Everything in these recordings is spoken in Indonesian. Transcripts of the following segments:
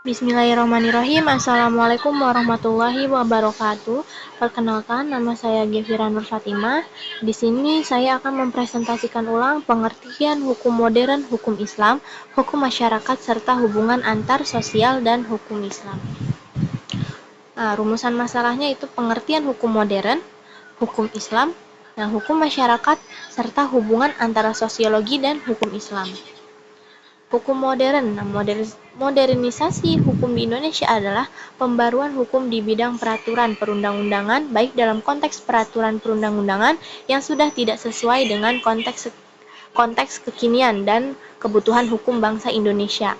Bismillahirrahmanirrahim. Assalamualaikum warahmatullahi wabarakatuh. Perkenalkan, nama saya Gefira Nur Fatimah. Di sini saya akan mempresentasikan ulang pengertian hukum modern, hukum Islam, hukum masyarakat, serta hubungan antar sosial dan hukum Islam. Nah, rumusan masalahnya itu pengertian hukum modern, hukum Islam, dan hukum masyarakat, serta hubungan antara sosiologi dan hukum Islam. Hukum modern. Modernisasi hukum di Indonesia adalah pembaruan hukum di bidang peraturan perundang-undangan, baik dalam konteks peraturan perundang-undangan yang sudah tidak sesuai dengan konteks kekinian dan kebutuhan hukum bangsa Indonesia,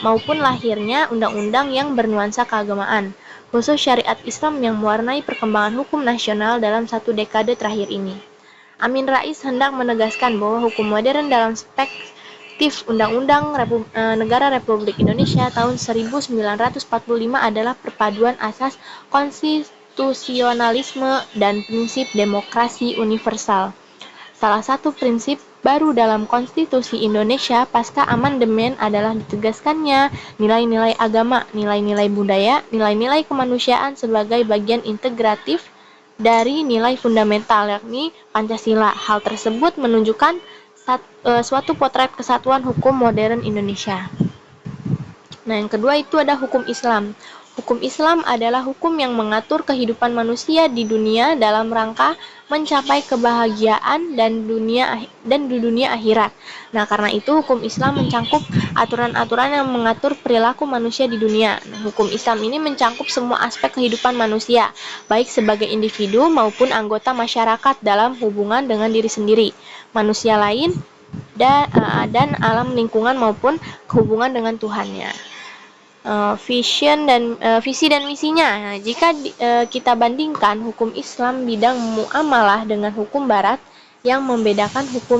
maupun lahirnya undang-undang yang bernuansa keagamaan, khusus syariat Islam yang mewarnai perkembangan hukum nasional dalam satu dekade terakhir ini. Amin Rais hendak menegaskan bahwa hukum modern dalam perspektif Undang-Undang Negara Republik Indonesia tahun 1945 adalah perpaduan asas konstitusionalisme dan prinsip demokrasi universal. Salah satu prinsip baru dalam Konstitusi Indonesia pasca amandemen adalah ditegaskannya nilai-nilai agama, nilai-nilai budaya, nilai-nilai kemanusiaan sebagai bagian integratif dari nilai fundamental, yakni Pancasila. Hal tersebut menunjukkan suatu potret kesatuan hukum modern Indonesia. Nah, yang kedua itu ada hukum Islam. Hukum Islam adalah hukum yang mengatur kehidupan manusia di dunia dalam rangka mencapai kebahagiaan dan di dunia akhirat. Nah, karena itu hukum Islam mencangkup aturan-aturan yang mengatur perilaku manusia di dunia. Nah, hukum Islam ini mencangkup semua aspek kehidupan manusia, baik sebagai individu maupun anggota masyarakat dalam hubungan dengan diri sendiri, manusia lain, dan alam lingkungan maupun hubungan dengan Tuhannya. Visi dan misinya. Nah, jika kita bandingkan hukum Islam bidang muamalah dengan hukum Barat yang membedakan hukum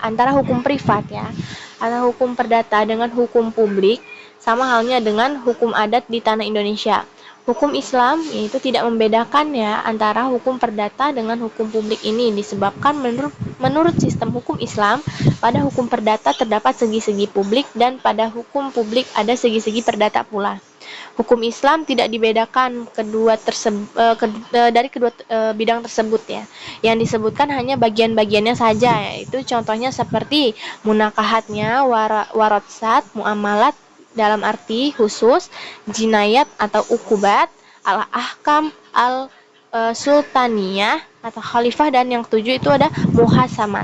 antara hukum privat ya, antara hukum perdata dengan hukum publik, sama halnya dengan hukum adat di tanah Indonesia. Hukum Islam yaitu tidak membedakan ya antara hukum perdata dengan hukum publik ini disebabkan menurut sistem hukum Islam pada hukum perdata terdapat segi-segi publik dan pada hukum publik ada segi-segi perdata pula. Hukum Islam tidak dibedakan dari kedua bidang tersebut ya. Yang disebutkan hanya bagian-bagiannya saja, yaitu contohnya seperti munakahatnya, waratsat, muamalat dalam arti khusus, jinayat atau ukubat, al-ahkam, al-sultaniyah atau khalifah, dan yang ketujuh itu ada muhasamat.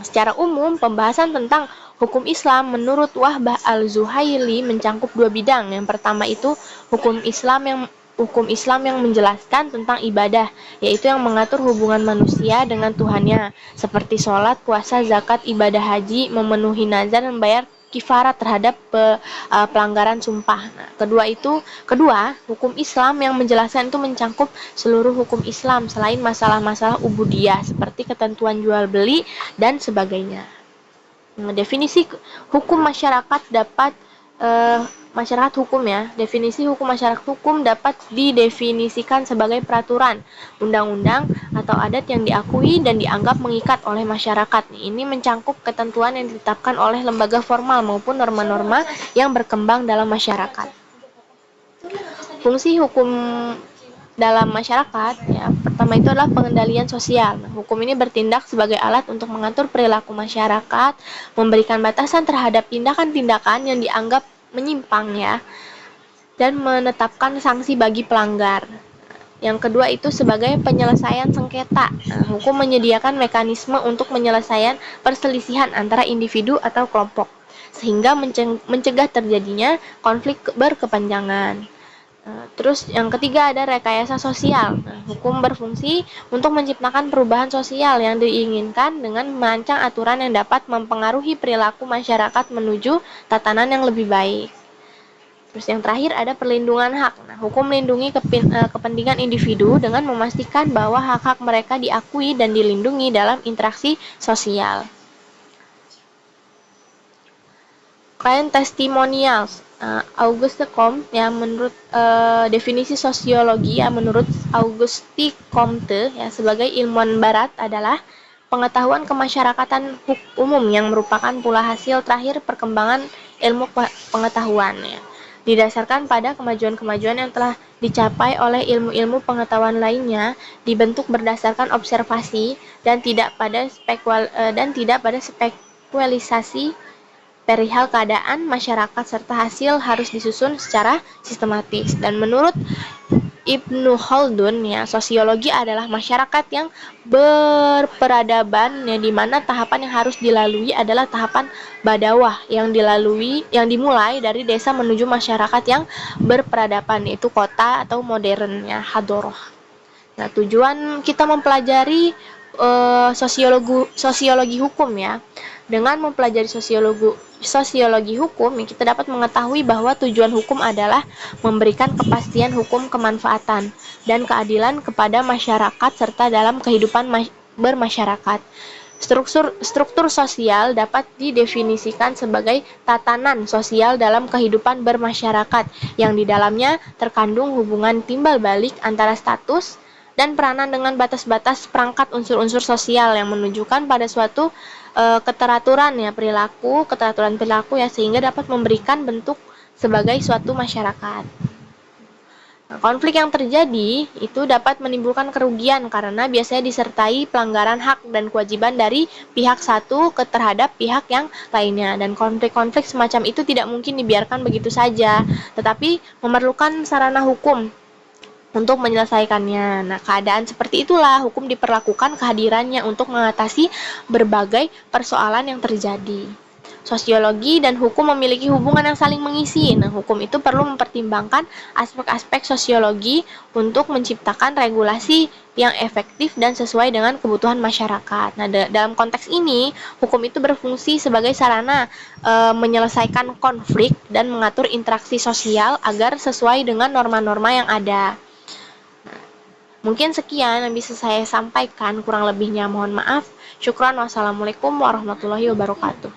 Secara umum, pembahasan tentang hukum Islam menurut Wahbah al-Zuhaili mencangkup dua bidang. Yang pertama itu hukum Islam yang menjelaskan tentang ibadah, yaitu yang mengatur hubungan manusia dengan Tuhannya, seperti sholat, puasa, zakat, ibadah haji, memenuhi nazar, dan membayar kifarat terhadap pelanggaran sumpah. Nah, kedua, hukum Islam yang menjelaskan itu mencangkup seluruh hukum Islam selain masalah-masalah ubudiyah seperti ketentuan jual beli dan sebagainya. Definisi hukum masyarakat masyarakat hukum ya. Definisi hukum masyarakat hukum dapat didefinisikan sebagai peraturan, undang-undang, atau adat yang diakui dan dianggap mengikat oleh masyarakat. Ini mencangkup ketentuan yang ditetapkan oleh lembaga formal maupun norma-norma yang berkembang dalam masyarakat. Fungsi hukum dalam masyarakat ya, pertama itu adalah pengendalian sosial. Nah, hukum ini bertindak sebagai alat untuk mengatur perilaku masyarakat, memberikan batasan terhadap tindakan-tindakan yang dianggap menyimpang ya, dan menetapkan sanksi bagi pelanggar. Yang kedua itu sebagai penyelesaian sengketa. Nah, hukum menyediakan mekanisme untuk penyelesaian perselisihan antara individu atau kelompok, sehingga mencegah terjadinya konflik berkepanjangan. Terus yang ketiga ada rekayasa sosial. Nah, hukum berfungsi untuk menciptakan perubahan sosial yang diinginkan dengan merancang aturan yang dapat mempengaruhi perilaku masyarakat menuju tatanan yang lebih baik. Terus yang terakhir ada perlindungan hak. Nah, hukum melindungi kepentingan individu dengan memastikan bahwa hak-hak mereka diakui dan dilindungi dalam interaksi sosial. Klien testimonial. Auguste Comte ya, menurut definisi sosiologi ya, menurut Auguste Comte ya, sebagai ilmuwan barat adalah pengetahuan kemasyarakatan umum yang merupakan pula hasil terakhir perkembangan ilmu pengetahuan ya. Didasarkan pada kemajuan-kemajuan yang telah dicapai oleh ilmu-ilmu pengetahuan lainnya, dibentuk berdasarkan observasi dan tidak pada spekualisasi perihal keadaan masyarakat, serta hasil harus disusun secara sistematis. Dan menurut Ibnu Khaldun ya, sosiologi adalah masyarakat yang berperadaban ya, di mana tahapan yang harus dilalui adalah tahapan badawah yang dimulai dari desa menuju masyarakat yang berperadaban, yaitu kota atau modern ya, hadoroh. Nah, tujuan kita mempelajari sosiologi hukum ya. Dengan mempelajari sosiologi hukum, ya, kita dapat mengetahui bahwa tujuan hukum adalah memberikan kepastian hukum kemanfaatan dan keadilan kepada masyarakat serta dalam kehidupan bermasyarakat. Struktur sosial dapat didefinisikan sebagai tatanan sosial dalam kehidupan bermasyarakat yang di dalamnya terkandung hubungan timbal balik antara status dan peranan dengan batas-batas perangkat unsur-unsur sosial yang menunjukkan pada suatu keteraturan perilaku ya, sehingga dapat memberikan bentuk sebagai suatu masyarakat. Nah, konflik yang terjadi itu dapat menimbulkan kerugian karena biasanya disertai pelanggaran hak dan kewajiban dari pihak satu terhadap pihak yang lainnya, dan konflik-konflik semacam itu tidak mungkin dibiarkan begitu saja, tetapi memerlukan sarana hukum untuk menyelesaikannya. Nah, keadaan seperti itulah hukum diperlakukan kehadirannya untuk mengatasi berbagai persoalan yang terjadi. Sosiologi dan hukum memiliki hubungan yang saling mengisi. Nah, hukum itu perlu mempertimbangkan aspek-aspek sosiologi untuk menciptakan regulasi yang efektif dan sesuai dengan kebutuhan masyarakat. Nah, dalam konteks ini, hukum itu berfungsi sebagai sarana menyelesaikan konflik dan mengatur interaksi sosial agar sesuai dengan norma-norma yang ada. Mungkin sekian yang bisa saya sampaikan, kurang lebihnya mohon maaf. Syukran, wassalamualaikum warahmatullahi wabarakatuh.